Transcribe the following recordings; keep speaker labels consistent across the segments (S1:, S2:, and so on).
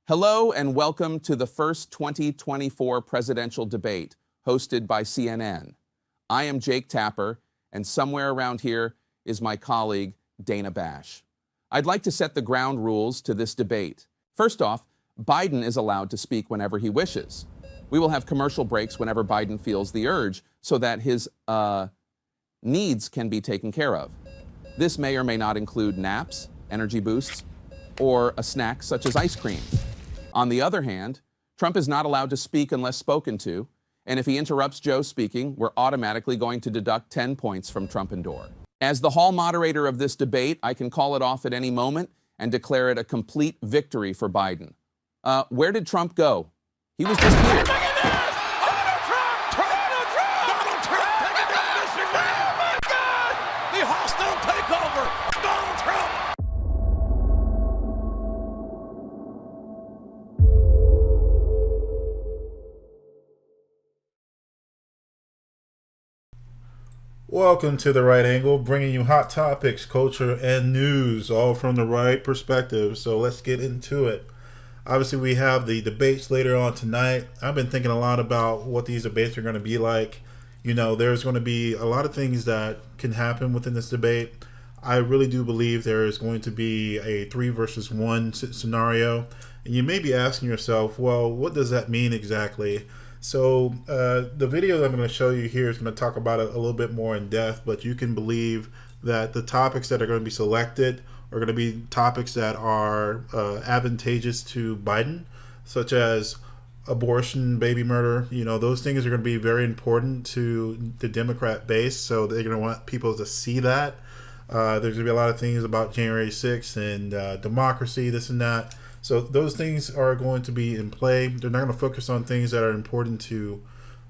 S1: Hello and welcome to the first 2024 presidential debate hosted by CNN. I am Jake Tapper, and somewhere around here is my colleague, Dana Bash. I'd like to set the ground rules to this debate. First off, Biden is allowed to speak whenever he wishes. We will have commercial breaks whenever Biden feels the urge so that his needs can be taken care of. This may or may not include naps, energy boosts, or a snack such as ice cream. On the other hand, Trump is not allowed to speak unless spoken to, and if he interrupts Joe speaking, we're automatically going to deduct 10 points from Trump and Dore. As the hall moderator of this debate, I can call it off at any moment and declare it a complete victory for Biden. Where did Trump go? He was just here.
S2: Welcome to The Right Angle, bringing you hot topics, culture, and news, all from the right perspective. So let's get into it. Obviously, we have the debates later on tonight. I've been thinking a lot about what these debates are going to be like. You know, there's going to be a lot of things that can happen within this debate. I really do believe there is going to be a 3 versus 1 scenario. And you may be asking yourself, well, what does that mean exactly? So the video that I'm going to show you here is going to talk about it a little bit more in depth, but you can believe that the topics that are going to be selected are going to be topics that are advantageous to Biden, such as abortion, baby murder. You know, those things are going to be very important to the Democrat base, so they're going to want people to see that. There's going to be a lot of things about January 6th and democracy, this and that. So those things are going to be in play. They're not going to focus on things that are important to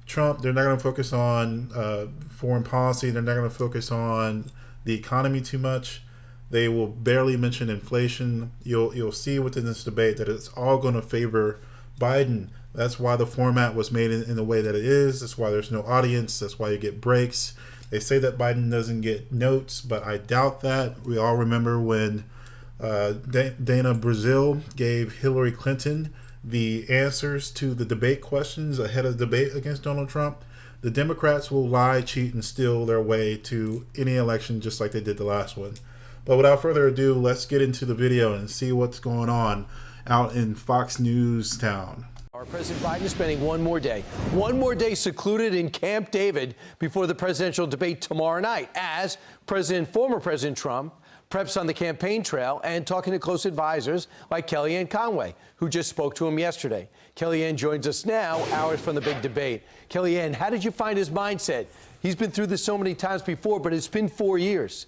S2: Trump. They're not going to focus on foreign policy. They're not going to focus on the economy too much. They will barely mention inflation. You'll see within this debate that it's all going to favor Biden. That's why the format was made in the way that it is. That's why there's no audience. That's why you get breaks. They say that Biden doesn't get notes, but I doubt that. We all remember when Dana Brazil gave Hillary Clinton the answers to the debate questions ahead of the debate against Donald Trump. The Democrats will lie, cheat, and steal their way to any election just like they did the last one. But without further ado, let's get into the video and see what's going on out in Fox News town.
S3: President Biden is spending one more day secluded in Camp David before the presidential debate tomorrow night as former President Trump preps on the campaign trail and talking to close advisors like Kellyanne Conway, who just spoke to him yesterday. Kellyanne joins us now, hours from the big debate. Kellyanne, how did you find his mindset? He's been through this so many times before, but it's been 3 years.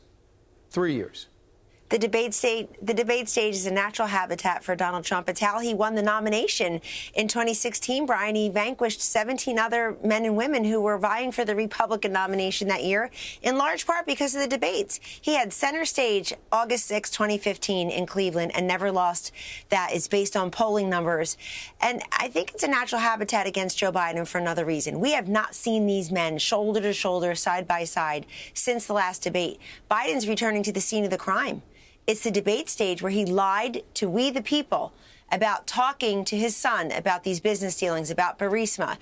S4: The debate stage is a natural habitat for Donald Trump. It's how he won the nomination in 2016, Brian. He vanquished 17 other men and women who were vying for the Republican nomination that year, in large part because of the debates. He had center stage August 6, 2015 in Cleveland and never lost that. It's based on polling numbers. And I think it's a natural habitat against Joe Biden for another reason. We have not seen these men shoulder to shoulder, side by side, since the last debate. Biden's returning to the scene of the crime. It's the debate stage where he lied to we the people about talking to his son about these business dealings, about Burisma.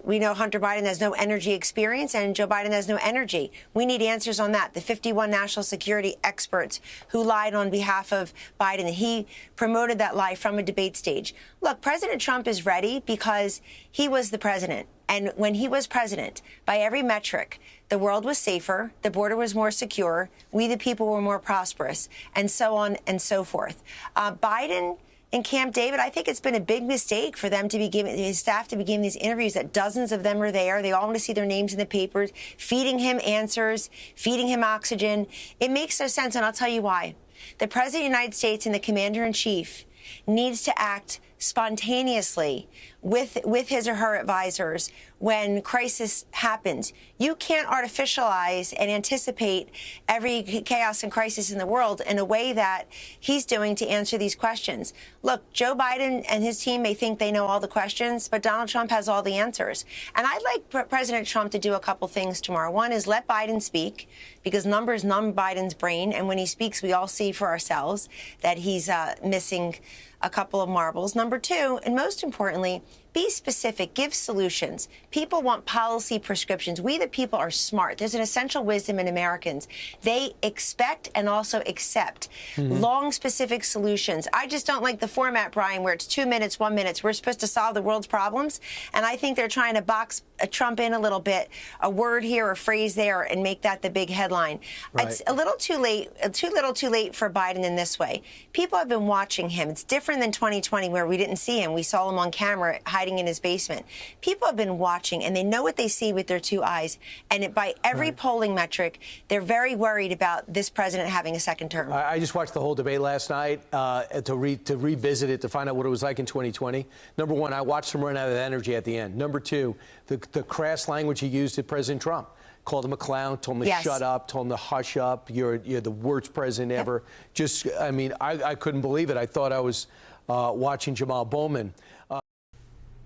S4: We know Hunter Biden has no energy experience and Joe Biden has no energy. We need answers on that. The 51 national security experts who lied on behalf of Biden, he promoted that lie from a debate stage. Look, President Trump is ready because he was the president. And when he was president, by every metric, the world was safer, the border was more secure, we the people were more prosperous, and so on and so forth. Biden in Camp David, I think it's been a big mistake for them to be giving his staff to be giving these interviews that dozens of them are there. They all want to see their names in the papers, feeding him answers, feeding him oxygen. It makes no sense, and I'll tell you why. The President of the United States and the Commander-in-Chief needs to act spontaneously with his or her advisors when crisis happens. You can't artificialize and anticipate every chaos and crisis in the world in a way that he's doing to answer these questions. Look, Joe Biden and his team may think they know all the questions, but Donald Trump has all the answers. And I'd like President Trump to do a couple things tomorrow. One is let Biden speak, because numbers numb Biden's brain. And when he speaks, we all see for ourselves that he's missing a couple of marbles. Number two, and most importantly, be specific, give solutions. People want policy prescriptions. We, the people, are smart. There's an essential wisdom in Americans. They expect and also accept long, specific solutions. I just don't like the format, Brian, where it's 2 minutes, 1 minute. We're supposed to solve the world's problems. And I think they're trying to box Trump in a little bit, a word here, a phrase there, and make that the big headline.
S3: Right.
S4: It's a little too late, too late for Biden in this way. People have been watching him. It's different than 2020 where we didn't see him. We saw him on camera hiding in his basement. People have been watching, and they know what they see with their two eyes. And by every polling metric, they're very worried about this president having a second term.
S3: I just watched the whole debate last night to revisit it, to find out what it was like in 2020. Number one, I watched him run out of energy at the end. Number two, the crass language he used at President Trump. Called him a clown, told him to shut up, told him to hush up. You're the worst president ever. Just, I mean, I couldn't believe it. I thought I was watching Jamal Bowman.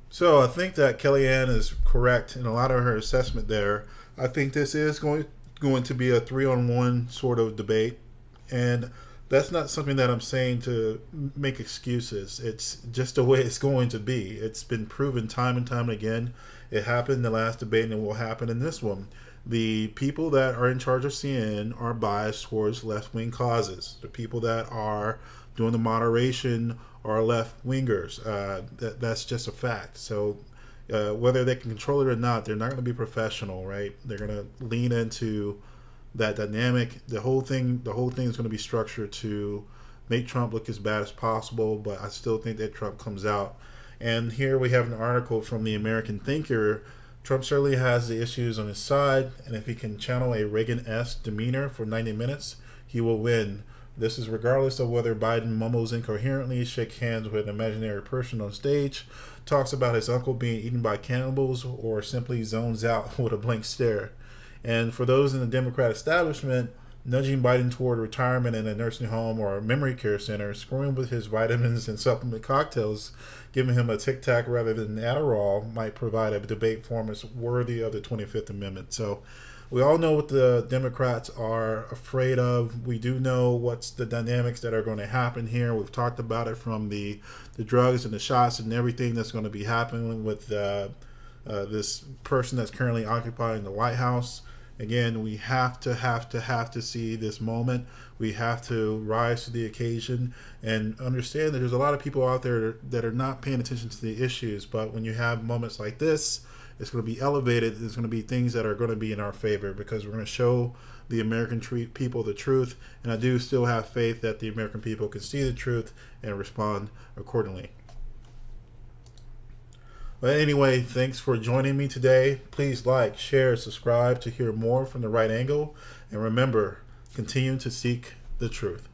S2: So I think that Kellyanne is correct in a lot of her assessment there. I think this is going to be a 3-on-1 sort of debate. And that's not something that I'm saying to make excuses. It's just the way it's going to be. It's been proven time and time again. It happened in the last debate and it will happen in this one. The people that are in charge of CNN are biased towards left-wing causes. The people that are doing the moderation are left-wingers. That's just a fact. So whether they can control it or not, they're not going to be professional, right? They're going to lean into that dynamic. The whole thing is going to be structured to make Trump look as bad as possible, but I still think that Trump comes out. And here we have an article from the American Thinker. Trump certainly has the issues on his side, and if he can channel a Reagan-esque demeanor for 90 minutes, he will win. This is regardless of whether Biden mumbles incoherently, shakes hands with an imaginary person on stage, talks about his uncle being eaten by cannibals, or simply zones out with a blank stare. And for those in the Democrat establishment, nudging Biden toward retirement in a nursing home or a memory care center, screwing with his vitamins and supplement cocktails, giving him a Tic Tac rather than Adderall might provide a debate format worthy of the 25th Amendment. So we all know what the Democrats are afraid of. We do know what's the dynamics that are going to happen here. We've talked about it from the drugs and the shots and everything that's going to be happening with this person that's currently occupying the White House. Again, we have to see this moment. We have to rise to the occasion and understand that there's a lot of people out there that are not paying attention to the issues. But when you have moments like this, it's going to be elevated. There's going to be things that are going to be in our favor because we're going to show the American people the truth. And I do still have faith that the American people can see the truth and respond accordingly. But anyway, thanks for joining me today. Please like, share, subscribe to hear more from The Right Angle. And remember, continue to seek the truth.